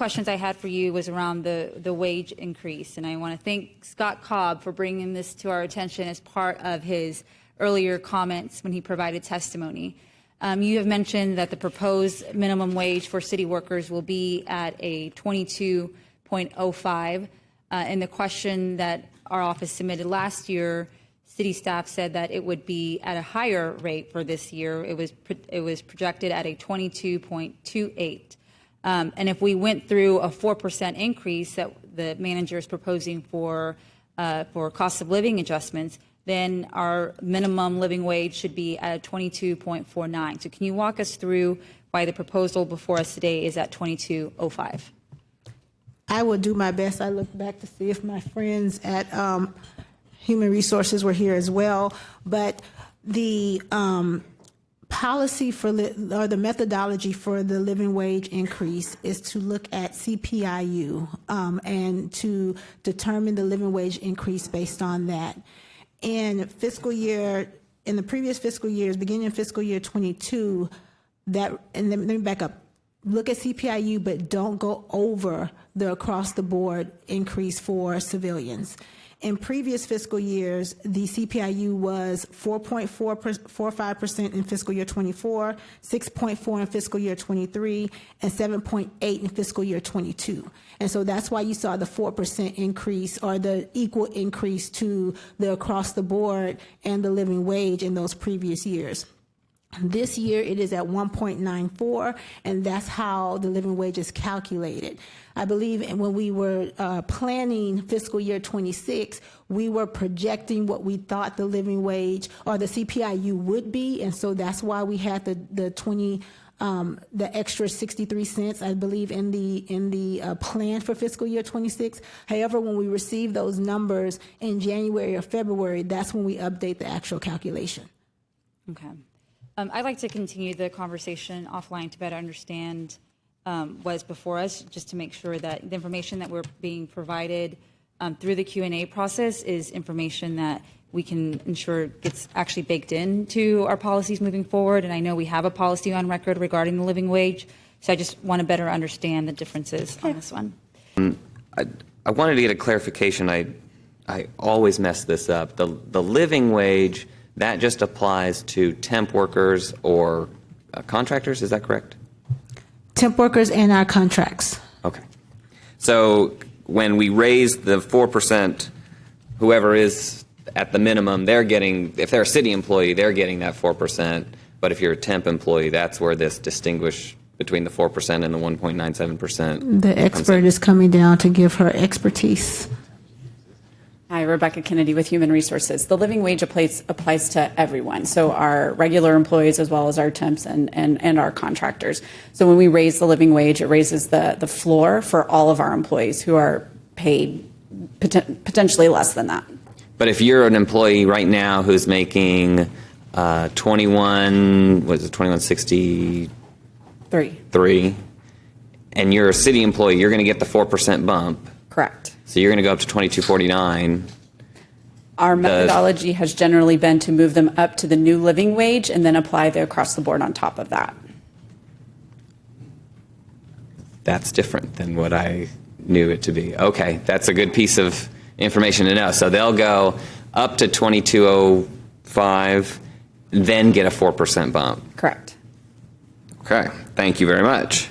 questions I had for you was around the wage increase, and I want to thank Scott Cobb for bringing this to our attention as part of his earlier comments when he provided testimony. You have mentioned that the proposed minimum wage for city workers will be at a 22.05. In the question that our office submitted last year, city staff said that it would be at a higher rate for this year. It was projected at a 22.28. And if we went through a 4% increase that the manager is proposing for cost of living adjustments, then our minimum living wage should be at a 22.49. So can you walk us through why the proposal before us today is at 22.05? I will do my best. I look back to see if my friends at Human Resources were here as well. But the policy or the methodology for the living wage increase is to look at CPIU and to determine the living wage increase based on that. In the previous fiscal years, beginning in fiscal year 22, and let me back up. Look at CPIU, but don't go over the across-the-board increase for civilians. In previous fiscal years, the CPIU was 4.45% in fiscal year 24, 6.4 in fiscal year 23, and 7.8 in fiscal year 22. And so that's why you saw the 4% increase or the equal increase to the across the board and the living wage in those previous years. This year it is at 1.94, and that's how the living wage is calculated. I believe when we were planning fiscal year 26, we were projecting what we thought the living wage or the CPIU would be, and so that's why we had the extra 63 cents, I believe, in the plan for fiscal year 26. However, when we receive those numbers in January or February, that's when we update the actual calculation. Okay. I'd like to continue the conversation offline to better understand what's before us, just to make sure that the information that we're being provided through the Q&A process is information that we can ensure gets actually baked into our policies moving forward. And I know we have a policy on record regarding the living wage, so I just want to better understand the differences on this one. I wanted to get a clarification. I always mess this up. The living wage, that just applies to temp workers or contractors, is that correct? Temp workers and our contracts. Okay. So when we raise the 4%, whoever is at the minimum, they're getting, if they're a city employee, they're getting that 4%. But if you're a temp employee, that's where this distinguish between the 4% and the 1.97%. The expert is coming down to give her expertise. Hi, Rebecca Kennedy with Human Resources. The living wage applies to everyone, so our regular employees as well as our temps and our contractors. So when we raise the living wage, it raises the floor for all of our employees who are paid potentially less than that. But if you're an employee right now who's making 2163, and you're a city employee, you're going to get the 4% bump. Correct. So you're going to go up to 2249. Our methodology has generally been to move them up to the new living wage and then apply the across the board on top of that. That's different than what I knew it to be. Okay, that's a good piece of information to know. So they'll go up to 2205, then get a 4% bump. Correct. Okay, thank you very much.